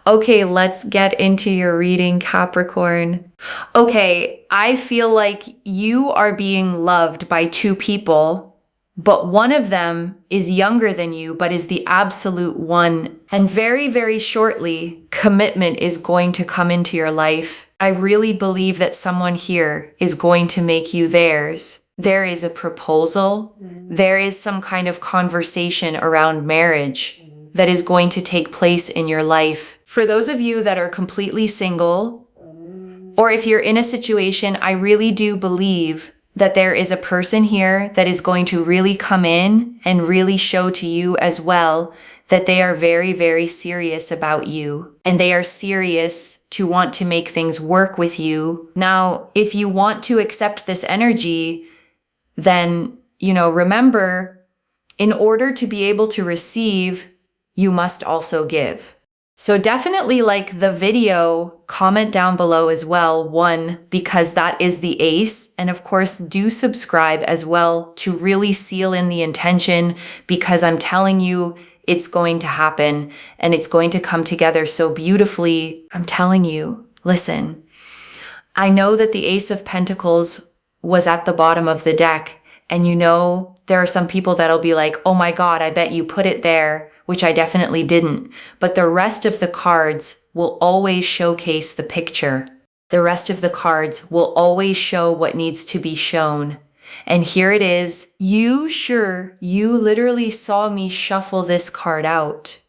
Okay, let's get into your reading, Capricorn. Okay, I feel like you are being loved by two people, but one of them is younger than you, but is the absolute one. And very, very shortly, commitment is going to come into your life. I really believe that someone here is going to make you theirs. There is a proposal. There is some kind of conversation around marriage that is going to take place in your life. For those of you that are completely single, or if you're in a situation, I really do believe that there is a person here that is going to really come in and really show to you as well that they are very, very serious about you. And they are serious to want to make things work with you. Now, if you want to accept this energy, then, remember, in order to be able to receive, you must also give. So definitely like the video, comment down below as well, one, because that is the ace. And of course, do subscribe as well to really seal in the intention, because I'm telling you, it's going to happen and it's going to come together so beautifully. I'm telling you, listen, I know that the Ace of Pentacles was at the bottom of the deck, and there are some people that'll be like, oh my God, I bet you put it there, which I definitely didn't. But the rest of the cards will always showcase the picture. The rest of the cards will always show what needs to be shown. And here it is. You literally saw me shuffle this card out.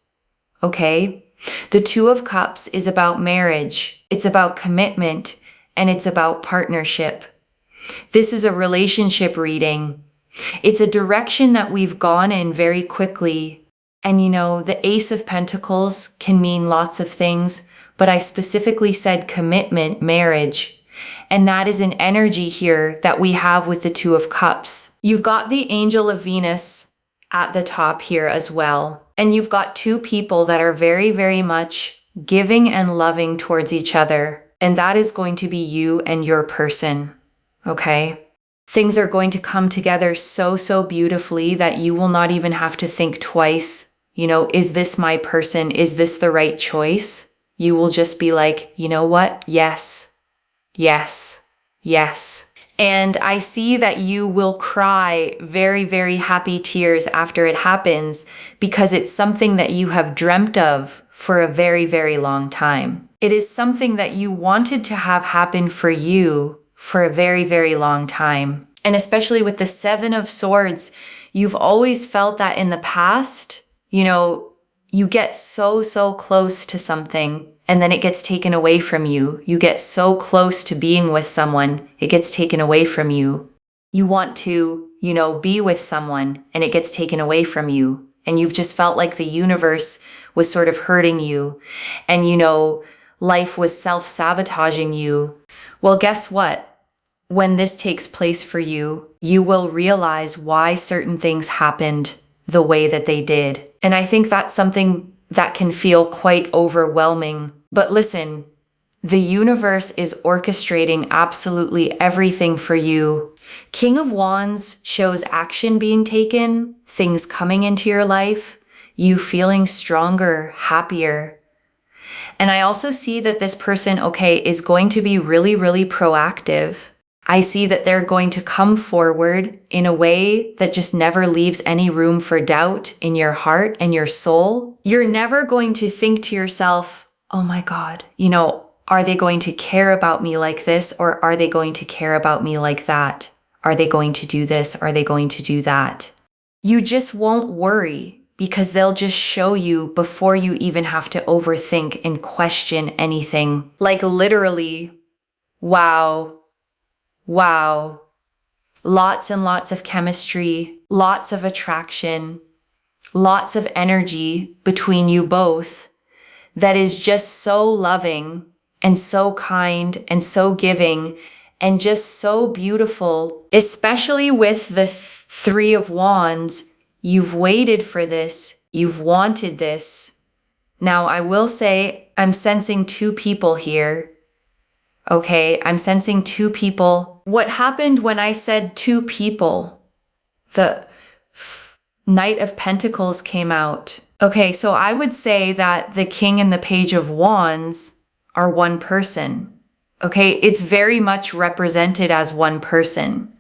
Okay? The Two of Cups is about marriage. It's about commitment, and it's about partnership. This is a relationship reading. It's a direction that we've gone in very quickly. And the Ace of Pentacles can mean lots of things, but I specifically said commitment, marriage. And that is an energy here that we have with the Two of Cups. You've got the Angel of Venus at the top here as well. And you've got two people that are very, very much giving and loving towards each other. And that is going to be you and your person. Okay? Things are going to come together so, so beautifully that you will not even have to think twice. Is this my person? Is this the right choice? You will just be like, you know what? Yes, yes, yes. And I see that you will cry very, very happy tears after it happens, because it's something that you have dreamt of for a very, very long time. It is something that you wanted to have happen for you for a very, very long time. And especially with the Seven of Swords, you've always felt that in the past, you get so, so close to something and then it gets taken away from you. You get so close to being with someone, it gets taken away from you. You want to, be with someone and it gets taken away from you. And you've just felt like the universe was sort of hurting you. And, life was self-sabotaging you. Well, guess what? When this takes place for you, you will realize why certain things happened the way that they did. And I think that's something that can feel quite overwhelming. But listen, the universe is orchestrating absolutely everything for you. King of Wands shows action being taken, things coming into your life, you feeling stronger, happier. And I also see that this person, is going to be really, really proactive. I see that they're going to come forward in a way that just never leaves any room for doubt in your heart and your soul. You're never going to think to yourself, oh my God, are they going to care about me like this? Or are they going to care about me like that? Are they going to do this? Are they going to do that? You just won't worry, because they'll just show you before you even have to overthink and question anything. Like literally, wow. Wow. Lots and lots of chemistry, lots of attraction, lots of energy between you both that is just so loving and so kind and so giving and just so beautiful, especially with the Three of Wands. You've waited for this. You've wanted this. Now, I will say I'm sensing two people here. Okay, I'm sensing two people. What happened when I said two people? The Knight of Pentacles came out. Okay, so I would say that the King and the Page of Wands are one person. Okay, it's very much represented as one person.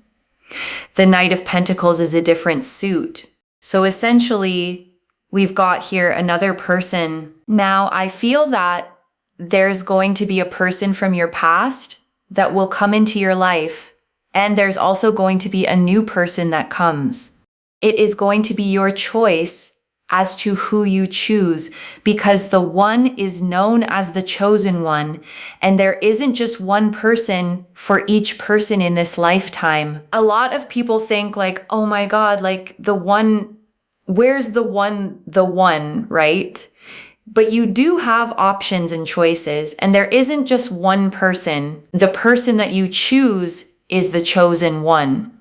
The Knight of Pentacles is a different suit. So essentially, we've got here another person. Now, I feel that there's going to be a person from your past that will come into your life, and there's also going to be a new person that comes. It is going to be your choice as to who you choose, because the one is known as the chosen one, and there isn't just one person for each person in this lifetime. A lot of people think like, oh my God, like the one, where's the one, right? But you do have options and choices, and there isn't just one person. The person that you choose is the chosen one.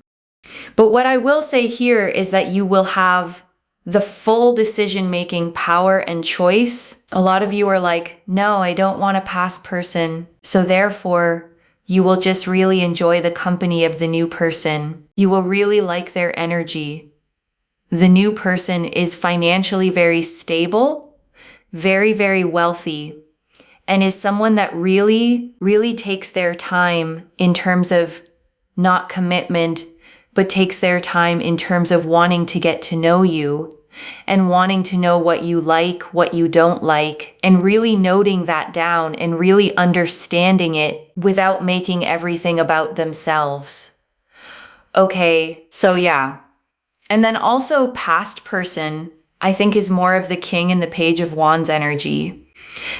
But what I will say here is that you will have the full decision-making power and choice. A lot of you are like, no, I don't want a past person. So therefore, you will just really enjoy the company of the new person. You will really like their energy. The new person is financially very stable, very, very wealthy, and is someone that really, really takes their time in terms of not commitment, but takes their time in terms of wanting to get to know you and wanting to know what you like, what you don't like, and really noting that down and really understanding it without making everything about themselves. Okay, so yeah. And then also past person, I think is more of the King and the Page of Wands energy.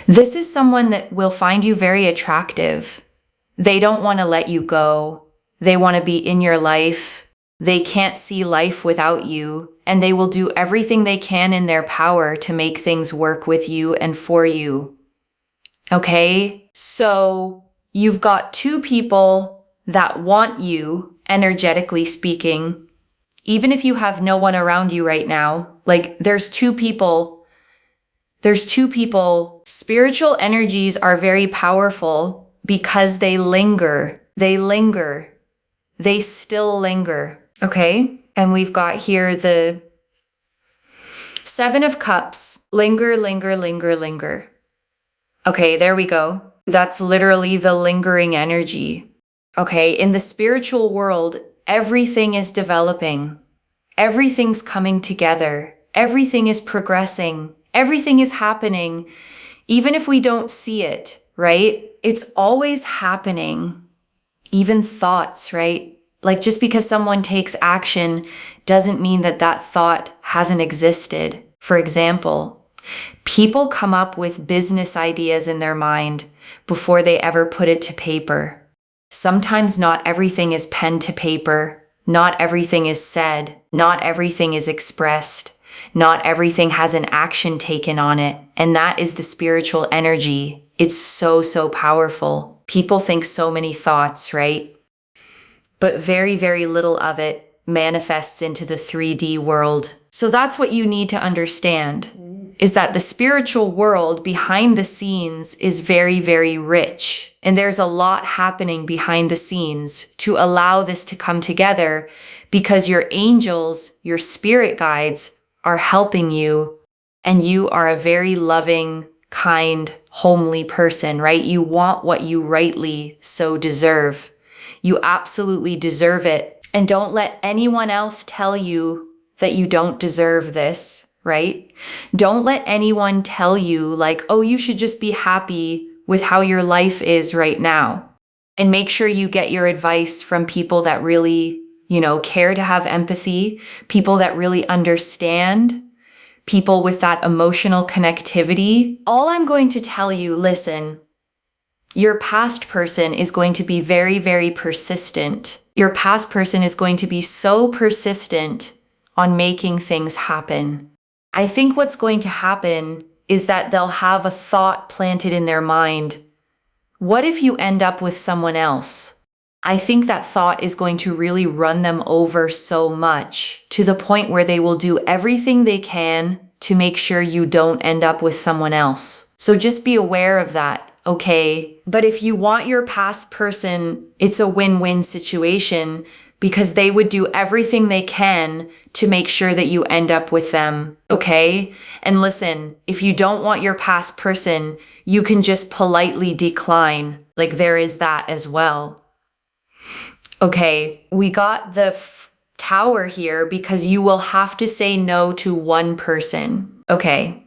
This is someone that will find you very attractive. They don't want to let you go. They want to be in your life. They can't see life without you, and they will do everything they can in their power to make things work with you and for you. Okay? So you've got two people that want you, energetically speaking, even if you have no one around you right now. Like there's two people. Spiritual energies are very powerful because they linger. They still linger. Okay, and we've got here the Seven of Cups. Linger, linger, linger, linger. Okay, there we go. That's literally the lingering energy. Okay, in the spiritual world, everything is developing. Everything's coming together. Everything is progressing. Everything is happening, even if we don't see it, right? It's always happening. Even thoughts, right? Like just because someone takes action doesn't mean that that thought hasn't existed. For example, people come up with business ideas in their mind before they ever put it to paper. Sometimes not everything is pen to paper. Not everything is said. Not everything is expressed. Not everything has an action taken on it. And that is the spiritual energy. It's so, so powerful. People think so many thoughts, right? But very, very little of it manifests into the 3D world. So that's what you need to understand, is that the spiritual world behind the scenes is very, very rich. And there's a lot happening behind the scenes to allow this to come together, because your angels, your spirit guides are helping you, and you are a very loving, kind, homely person, right? You want what you rightly so deserve. You absolutely deserve it. And don't let anyone else tell you that you don't deserve this, right? Don't let anyone tell you like, oh, you should just be happy with how your life is right now. And make sure you get your advice from people that really, care to have empathy, people that really understand, people with that emotional connectivity. All I'm going to tell you, listen, your past person is going to be very, very persistent. Your past person is going to be so persistent on making things happen. I think what's going to happen is that they'll have a thought planted in their mind. What if you end up with someone else? I think that thought is going to really run them over so much, to the point where they will do everything they can to make sure you don't end up with someone else. So just be aware of that. Okay, but if you want your past person, it's a win-win situation, because they would do everything they can to make sure that you end up with them, okay? And listen, if you don't want your past person, you can just politely decline. Like, there is that as well. Okay, we got the Tower here because you will have to say no to one person. Okay.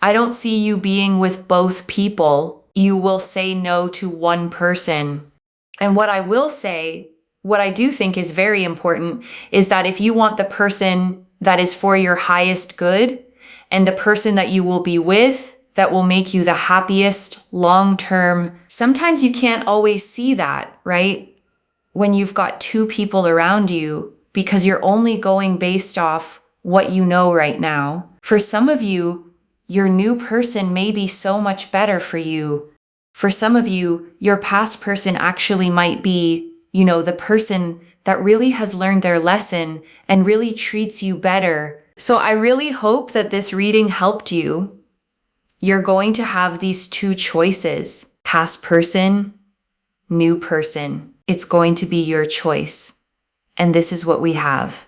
I don't see you being with both people. You will say no to one person. And what I will say, what I do think is very important, is that if you want the person that is for your highest good and the person that you will be with that will make you the happiest long term, sometimes you can't always see that, right? When you've got two people around you, because you're only going based off what you know right now. For some of you, your new person may be so much better for you. For some of you, your past person actually might be, the person that really has learned their lesson and really treats you better. So I really hope that this reading helped you. You're going to have these two choices: past person, new person. It's going to be your choice. And this is what we have.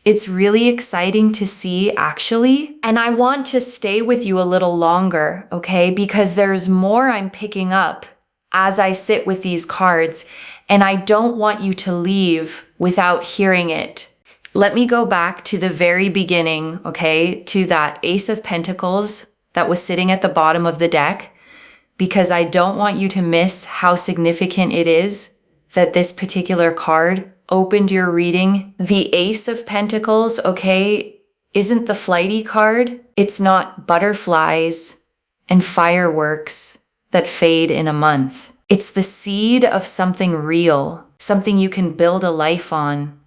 It's really exciting to see, actually. And I want to stay with you a little longer, okay? Because there's more I'm picking up as I sit with these cards, and I don't want you to leave without hearing it. Let me go back to the very beginning, okay? To that Ace of Pentacles that was sitting at the bottom of the deck, because I don't want you to miss how significant it is that this particular card opened your reading. The Ace of Pentacles, okay, isn't the flighty card. It's not butterflies and fireworks that fade in a month. It's the seed of something real, something you can build a life on,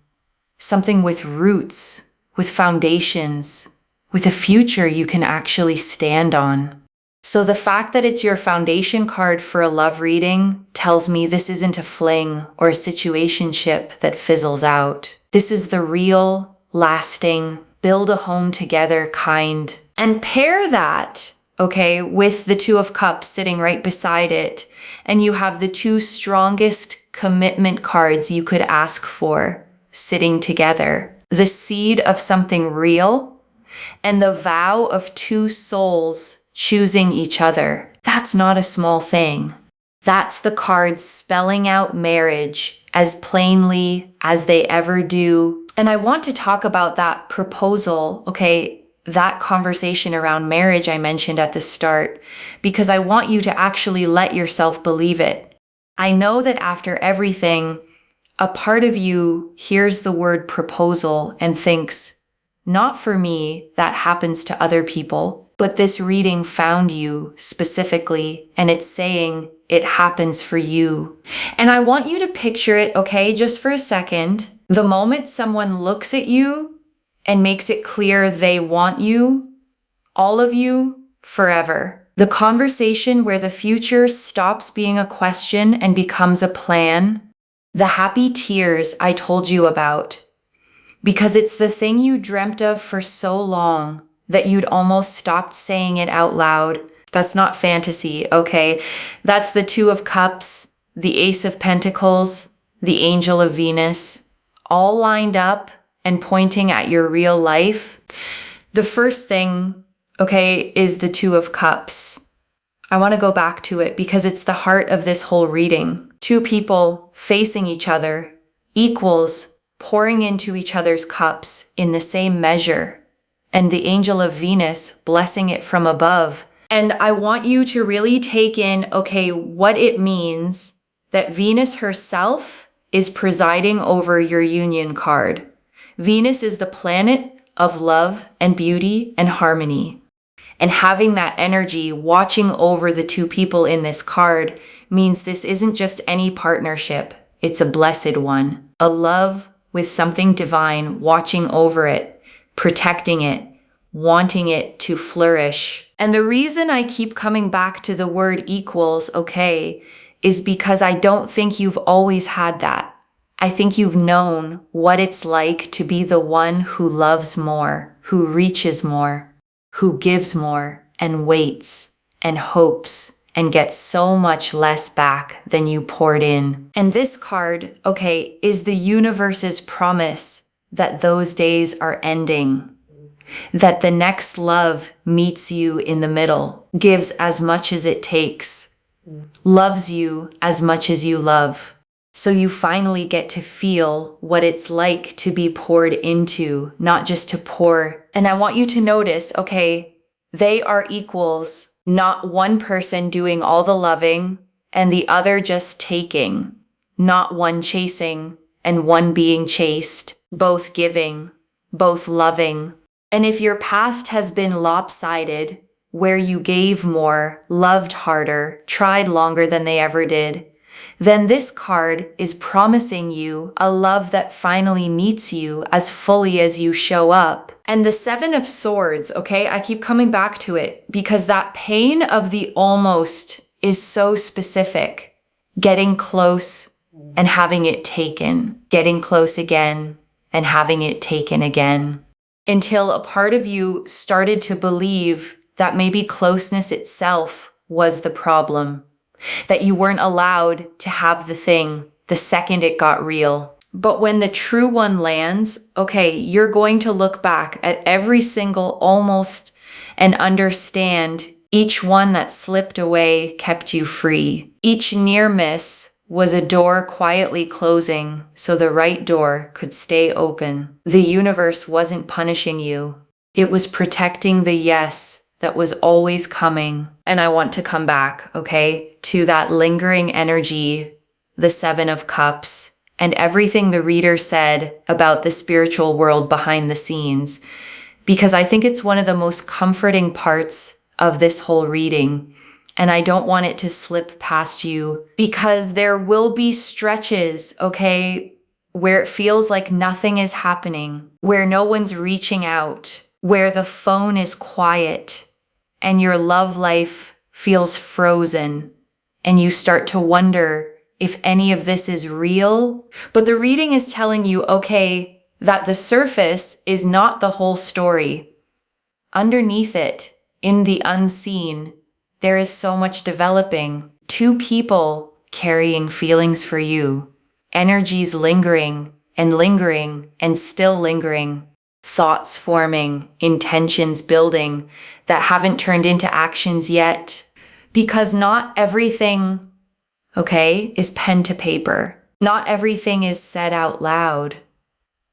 something with roots, with foundations, with a future you can actually stand on. So the fact that it's your foundation card for a love reading tells me this isn't a fling or a situationship that fizzles out. This is the real, lasting, build a home together kind. And pair that, okay, with the Two of Cups sitting right beside it, and you have the two strongest commitment cards you could ask for sitting together. The seed of something real and the vow of two souls choosing each other. That's not a small thing. That's the cards spelling out marriage as plainly as they ever do. And I want to talk about that proposal, okay, that conversation around marriage I mentioned at the start, because I want you to actually let yourself believe it. I know that after everything, a part of you hears the word proposal and thinks, not for me, that happens to other people. But this reading found you specifically, and it's saying it happens for you. And I want you to picture it, okay, just for a second. The moment someone looks at you and makes it clear they want you, all of you, forever. The conversation where the future stops being a question and becomes a plan. The happy tears I told you about. Because it's the thing you dreamt of for so long that you'd almost stopped saying it out loud. That's not fantasy, okay? That's the Two of Cups, the Ace of Pentacles, the Angel of Venus, all lined up and pointing at your real life. The first thing, okay, is the Two of Cups. I want to go back to it because it's the heart of this whole reading. Two people facing each other, equals pouring into each other's cups in the same measure. And the Angel of Venus blessing it from above. And I want you to really take in, okay, what it means that Venus herself is presiding over your union card. Venus is the planet of love and beauty and harmony. And having that energy watching over the two people in this card means this isn't just any partnership. It's a blessed one. A love with something divine watching over it, protecting it, wanting it to flourish. And the reason I keep coming back to the word equals, okay, is because I don't think you've always had that. I think you've known what it's like to be the one who loves more, who reaches more, who gives more, and waits, and hopes, and get so much less back than you poured in. And this card, okay, is the universe's promise that those days are ending, that the next love meets you in the middle, gives as much as it takes, loves you as much as you love. So you finally get to feel what it's like to be poured into, not just to pour. And I want you to notice, okay, they are equals, not one person doing all the loving and the other just taking, not one chasing and one being chased, both giving, both loving. And if your past has been lopsided, where you gave more, loved harder, tried longer than they ever did, then this card is promising you a love that finally meets you as fully as you show up. And the Seven of Swords, okay, I keep coming back to it because that pain of the almost is so specific. Getting close and having it taken, getting close again and having it taken again, until a part of you started to believe that maybe closeness itself was the problem, that you weren't allowed to have the thing the second it got real. But when the true one lands, okay, you're going to look back at every single almost and understand each one that slipped away kept you free. Each near miss was a door quietly closing so the right door could stay open. The universe wasn't punishing you. It was protecting the yes that was always coming. And I want to come back, okay, to that lingering energy, the Seven of Cups, and everything the reader said about the spiritual world behind the scenes, because I think it's one of the most comforting parts of this whole reading. And I don't want it to slip past you because there will be stretches, okay, where it feels like nothing is happening, where no one's reaching out, where the phone is quiet and your love life feels frozen and you start to wonder if any of this is real. But the reading is telling you, okay, that the surface is not the whole story. Underneath it, in the unseen, there is so much developing. Two people carrying feelings for you, energies lingering and still lingering, thoughts forming, intentions building that haven't turned into actions yet. Because not everything, okay, is pen to paper. Not everything is said out loud.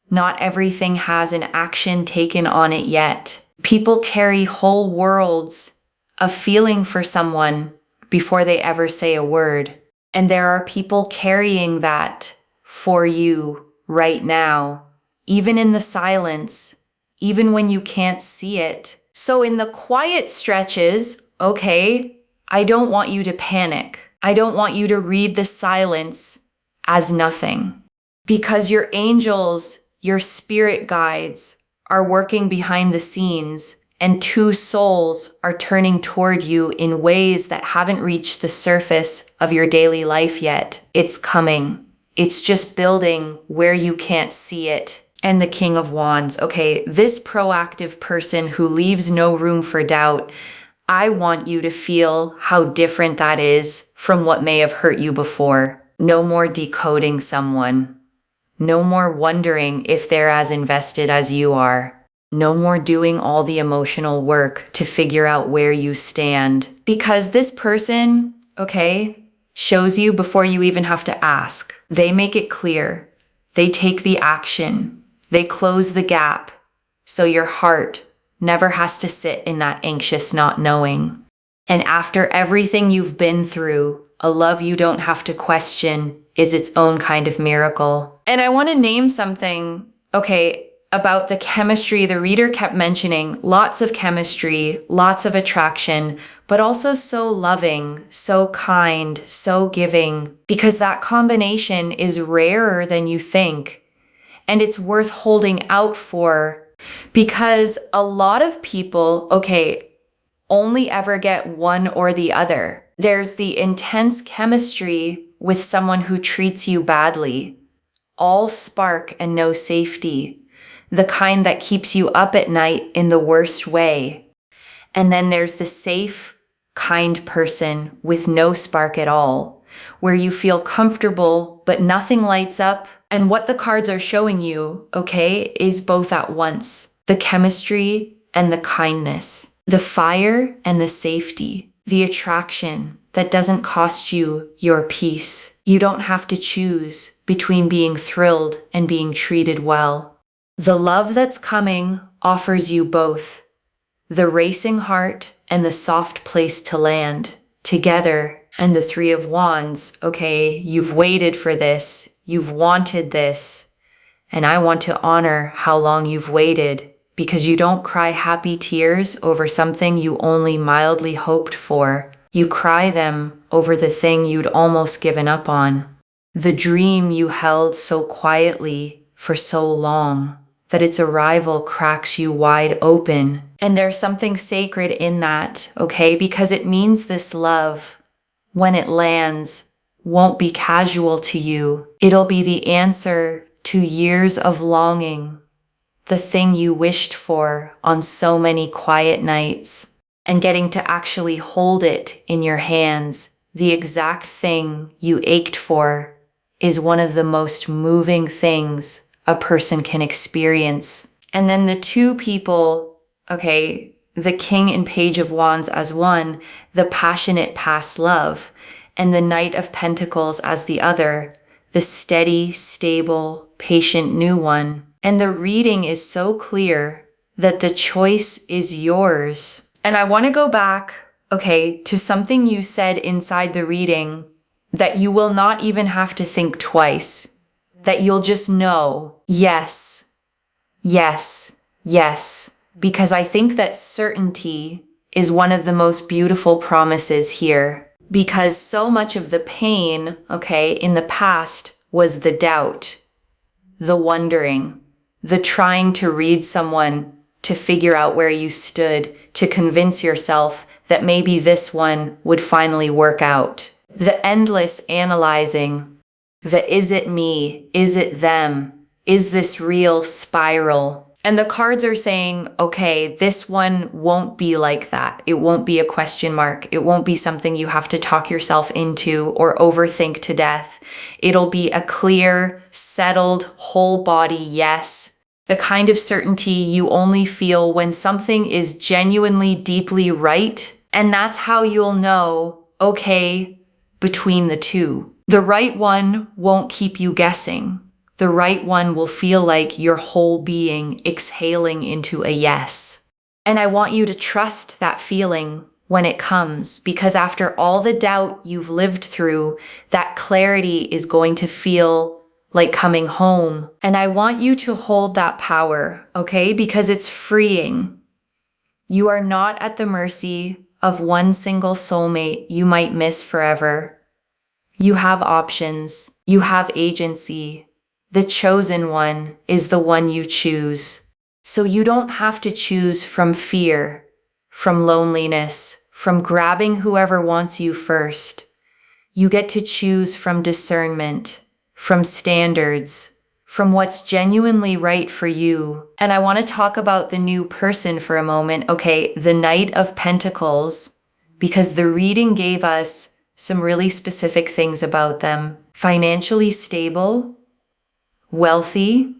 Not everything has an action taken on it yet. People carry whole worlds of feeling for someone before they ever say a word. And there are people carrying that for you right now, even in the silence, even when you can't see it. So in the quiet stretches, okay, I don't want you to panic. I don't want you to read the silence as nothing, because your angels, your spirit guides are working behind the scenes, and two souls are turning toward you in ways that haven't reached the surface of your daily life yet. It's coming. It's just building where you can't see it. And the King of Wands, okay, this proactive person who leaves no room for doubt, I want you to feel how different that is from what may have hurt you before. No more decoding someone. No more wondering if they're as invested as you are. No more doing all the emotional work to figure out where you stand. Because this person, okay, shows you before you even have to ask. They make it clear. They take the action. They close the gap. So your heart never has to sit in that anxious not knowing. And after everything you've been through, a love you don't have to question is its own kind of miracle. And I want to name something, okay, about the chemistry the reader kept mentioning. Lots of chemistry, lots of attraction, but also so loving, so kind, so giving, because that combination is rarer than you think. And it's worth holding out for, because a lot of people, okay, only ever get one or the other. There's the intense chemistry with someone who treats you badly, all spark and no safety, the kind that keeps you up at night in the worst way. And then there's the safe, kind person with no spark at all, where you feel comfortable but nothing lights up. And what the cards are showing you, okay, is both at once. The chemistry and the kindness, the fire and the safety, the attraction that doesn't cost you your peace. You don't have to choose between being thrilled and being treated well. The love that's coming offers you both, the racing heart and the soft place to land together. And the Three of Wands, okay, you've waited for this, you've wanted this, and I want to honor how long you've waited, because you don't cry happy tears over something you only mildly hoped for. You cry them over the thing you'd almost given up on, the dream you held so quietly for so long that its arrival cracks you wide open. And there's something sacred in that, okay, because it means this love, when it lands, won't be casual to you. It'll be the answer to years of longing, the thing you wished for on so many quiet nights, and getting to actually hold it in your hands, the exact thing you ached for, is one of the most moving things a person can experience. And then the two people, okay, the King and Page of Wands as one, the passionate past love, and the Knight of Pentacles as the other, the steady, stable, patient new one. And the reading is so clear that the choice is yours. And I want to go back, okay, to something you said inside the reading, that you will not even have to think twice, that you'll just know, yes, yes, yes. Because I think that certainty is one of the most beautiful promises here. Because so much of the pain, okay, in the past was the doubt, the wondering, the trying to read someone, to figure out where you stood, to convince yourself that maybe this one would finally work out. The endless analyzing, the is it me, is it them, is this real spiral. And the cards are saying, okay, this one won't be like that. It won't be a question mark. It won't be something you have to talk yourself into or overthink to death. It'll be a clear, settled, whole body yes. The kind of certainty you only feel when something is genuinely deeply right. And that's how you'll know, okay, between the two. The right one won't keep you guessing. The right one will feel like your whole being exhaling into a yes. And I want you to trust that feeling when it comes, because after all the doubt you've lived through, that clarity is going to feel like coming home. And I want you to hold that power, okay? Because it's freeing. You are not at the mercy of one single soulmate you might miss forever. You have options. You have agency. The chosen one is the one you choose. So you don't have to choose from fear, from loneliness, from grabbing whoever wants you first. You get to choose from discernment, from standards, from what's genuinely right for you. And I want to talk about the new person for a moment. Okay, the Knight of Pentacles, because the reading gave us some really specific things about them. Financially stable, wealthy,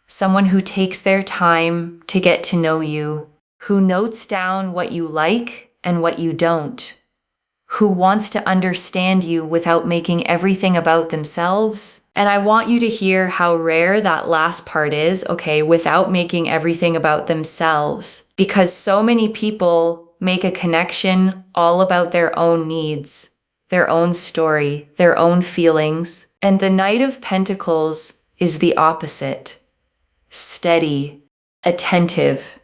someone who takes their time to get to know you, who notes down what you like and what you don't, who wants to understand you without making everything about themselves. And I want you to hear how rare that last part is, okay, without making everything about themselves, because so many people make a connection all about their own needs, their own story, their own feelings. And the Knight of Pentacles is the opposite. Steady, attentive,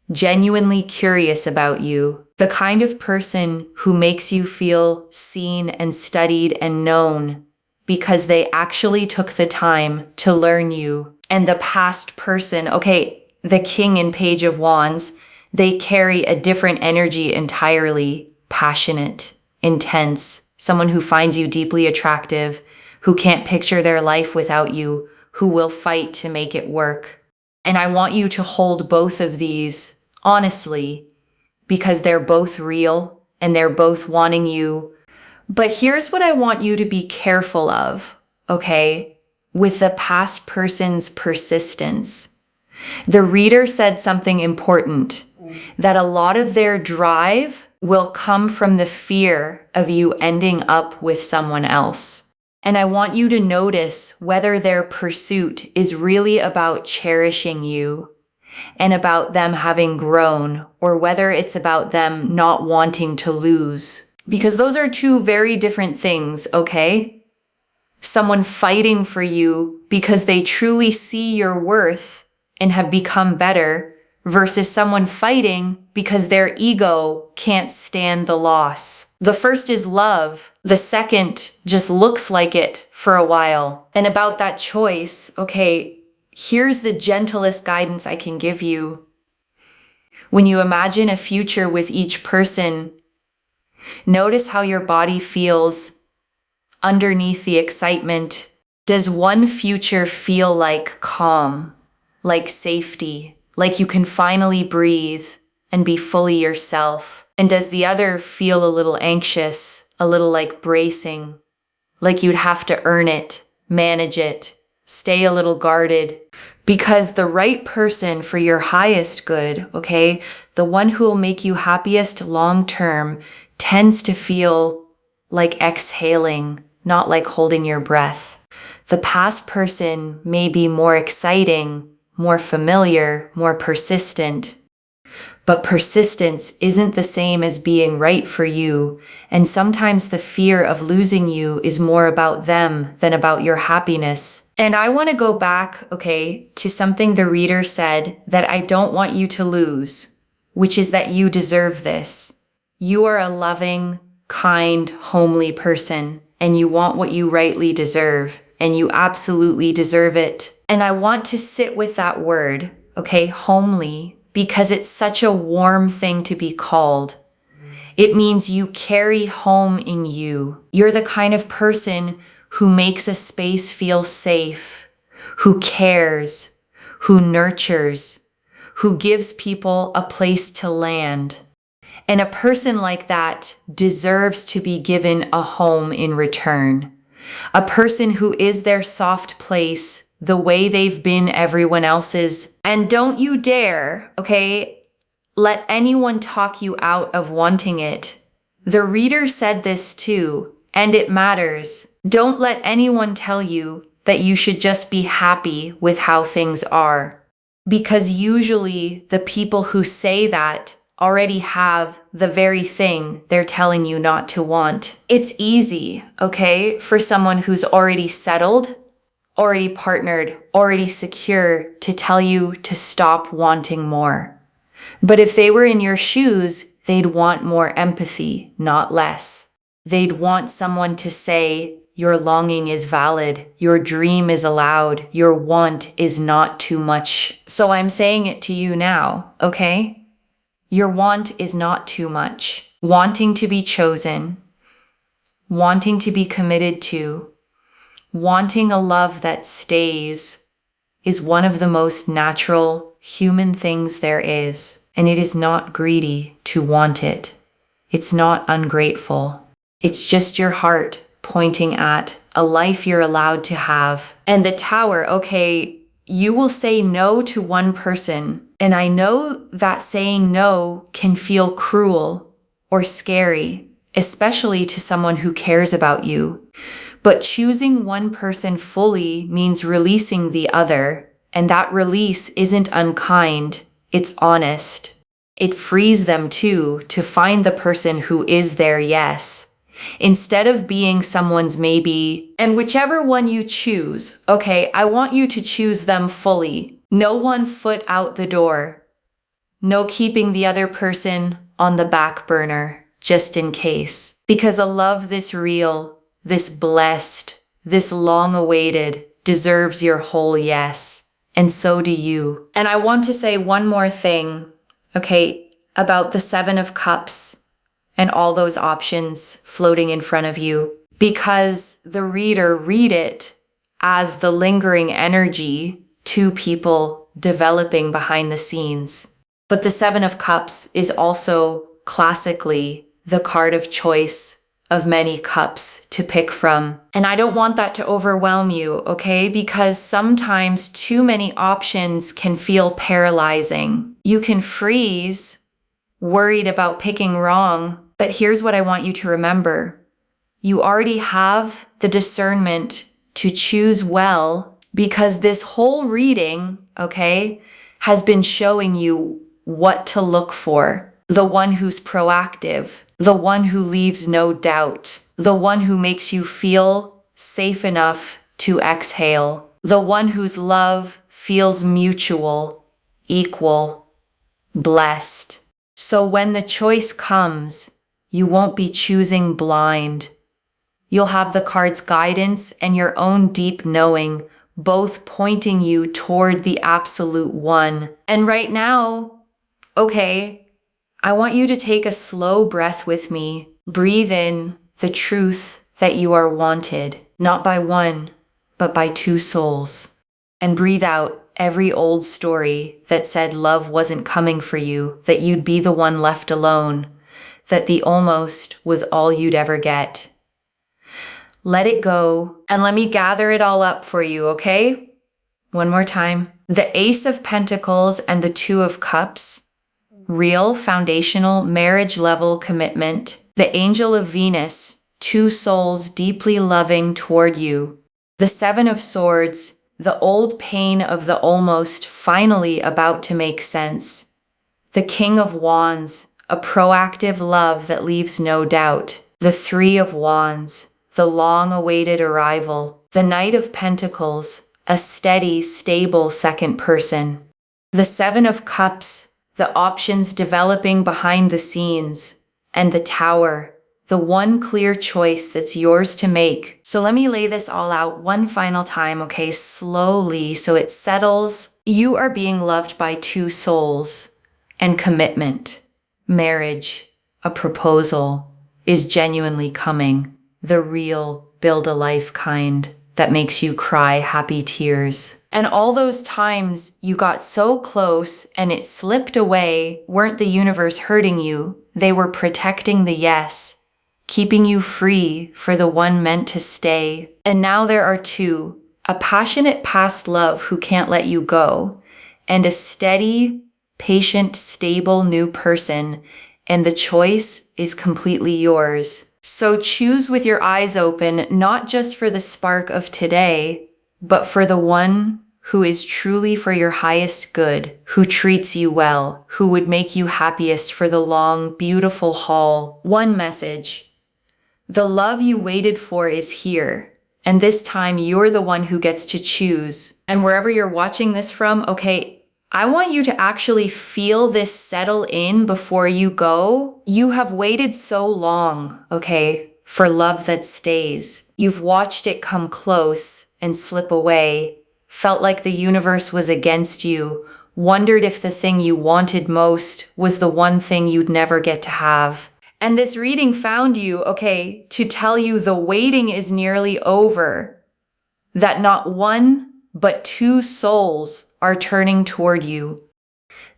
genuinely curious about you, the kind of person who makes you feel seen and studied and known because they actually took the time to learn you. And the past person, okay, the King and Page of Wands, they carry a different energy entirely, passionate, intense, someone who finds you deeply attractive, who can't picture their life without you, who will fight to make it work. And I want you to hold both of these honestly, because they're both real and they're both wanting you. But here's what I want you to be careful of, okay? With the past person's persistence. The reader said something important, that a lot of their drive will come from the fear of you ending up with someone else. And I want you to notice whether their pursuit is really about cherishing you and about them having grown, or whether it's about them not wanting to lose. Because those are two very different things, okay? Someone fighting for you because they truly see your worth and have become better, versus someone fighting because their ego can't stand the loss. The first is love. The second just looks like it for a while. And about that choice, okay, here's the gentlest guidance I can give you. When you imagine a future with each person, notice how your body feels underneath the excitement. Does one future feel like calm, like safety, like you can finally breathe and be fully yourself? And does the other feel a little anxious, a little like bracing, like you'd have to earn it, manage it, stay a little guarded? Because the right person for your highest good, okay, the one who will make you happiest long term, tends to feel like exhaling, not like holding your breath. The past person may be more exciting, more familiar, more persistent. But persistence isn't the same as being right for you, and sometimes the fear of losing you is more about them than about your happiness. And I want to go back, okay, to something the reader said that I don't want you to lose, which is that you deserve this. You are a loving, kind, homely person, and you want what you rightly deserve, and you absolutely deserve it. And I want to sit with that word, okay, homely, because it's such a warm thing to be called. It means you carry home in you. You're the kind of person who makes a space feel safe, who cares, who nurtures, who gives people a place to land. And a person like that deserves to be given a home in return. A person who is their soft place the way they've been everyone else's. And don't you dare, okay, let anyone talk you out of wanting it. The reader said this too, and it matters. Don't let anyone tell you that you should just be happy with how things are. Because usually the people who say that already have the very thing they're telling you not to want. It's easy, okay, for someone who's already settled, already partnered, already secure to tell you to stop wanting more. But if they were in your shoes, they'd want more empathy, not less. They'd want someone to say, your longing is valid, your dream is allowed, your want is not too much. So I'm saying it to you now, okay? Your want is not too much. Wanting to be chosen, wanting to be committed to, wanting a love that stays is one of the most natural human things there is. And it is not greedy to want it. It's not ungrateful. It's just your heart pointing at a life you're allowed to have. And the Tower, okay, you will say no to one person. And I know that saying no can feel cruel or scary, especially to someone who cares about you. But choosing one person fully means releasing the other. And that release isn't unkind, it's honest. It frees them too to find the person who is their yes, instead of being someone's maybe. And whichever one you choose, okay, I want you to choose them fully. No one foot out the door. No keeping the other person on the back burner, just in case. Because a love this real, this blessed, this long-awaited deserves your whole yes. And so do you. And I want to say one more thing, okay, about the 7 of Cups and all those options floating in front of you. Because the reader read it as the lingering energy, 2 people developing behind the scenes. But the 7 of Cups is also classically the card of choice of many cups to pick from. And I don't want that to overwhelm you, okay? Because sometimes too many options can feel paralyzing. You can freeze, worried about picking wrong. But here's what I want you to remember. You already have the discernment to choose well, because this whole reading, okay, has been showing you what to look for. The one who's proactive, the one who leaves no doubt, the one who makes you feel safe enough to exhale, the one whose love feels mutual, equal, blessed. So when the choice comes, you won't be choosing blind. You'll have the card's guidance and your own deep knowing, both pointing you toward the absolute one. And right now, okay, I want you to take a slow breath with me. Breathe in the truth that you are wanted, not by one, but by two souls. And breathe out every old story that said love wasn't coming for you, that you'd be the one left alone, that the almost was all you'd ever get. Let it go, and let me gather it all up for you, okay? One more time. The Ace of Pentacles and the Two of Cups, real, foundational, marriage-level commitment. The Angel of Venus, two souls deeply loving toward you. The Seven of Swords, the old pain of the almost finally about to make sense. The King of Wands, a proactive love that leaves no doubt. The Three of Wands, the long-awaited arrival. The Knight of Pentacles, a steady, stable second person. The Seven of Cups, the options developing behind the scenes. And the Tower, the one clear choice that's yours to make. So let me lay this all out one final time, okay, slowly, so it settles. You are being loved by two souls, and commitment, marriage, a proposal, is genuinely coming. The real build-a-life kind that makes you cry happy tears. And all those times you got so close and it slipped away weren't the universe hurting you. They were protecting the yes, keeping you free for the one meant to stay. And now there are two, a passionate past love who can't let you go, and a steady, patient, stable new person, and the choice is completely yours. So choose with your eyes open, not just for the spark of today, but for the one who is truly for your highest good, who treats you well, who would make you happiest for the long, beautiful haul. One message. The love you waited for is here. And this time you're the one who gets to choose. And wherever you're watching this from, okay, I want you to actually feel this settle in before you go. You have waited so long, okay, for love that stays. You've watched it come close and slip away, felt like the universe was against you, wondered if the thing you wanted most was the one thing you'd never get to have. And this reading found you, okay, to tell you the waiting is nearly over, that not one, but two souls are turning toward you,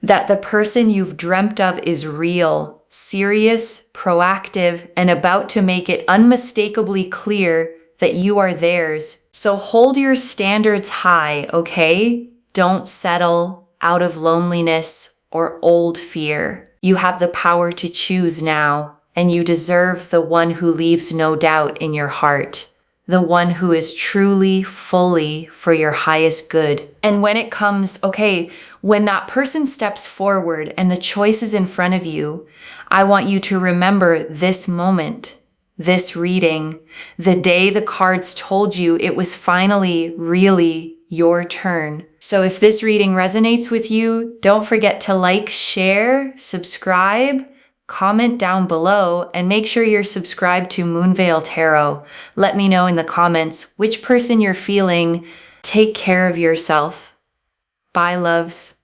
that the person you've dreamt of is real, serious, proactive, and about to make it unmistakably clear that you are theirs. So hold your standards high, okay? Don't settle out of loneliness or old fear. You have the power to choose now, and you deserve the one who leaves no doubt in your heart. The one who is truly, fully for your highest good. And when it comes, okay, when that person steps forward and the choice is in front of you, I want you to remember this moment, this reading, the day the cards told you it was finally really your turn. So if this reading resonates with you, don't forget to like, share, subscribe, comment down below, and make sure you're subscribed to Moonveil Tarot. Let me know in the comments which person you're feeling. Take care of yourself. Bye, loves.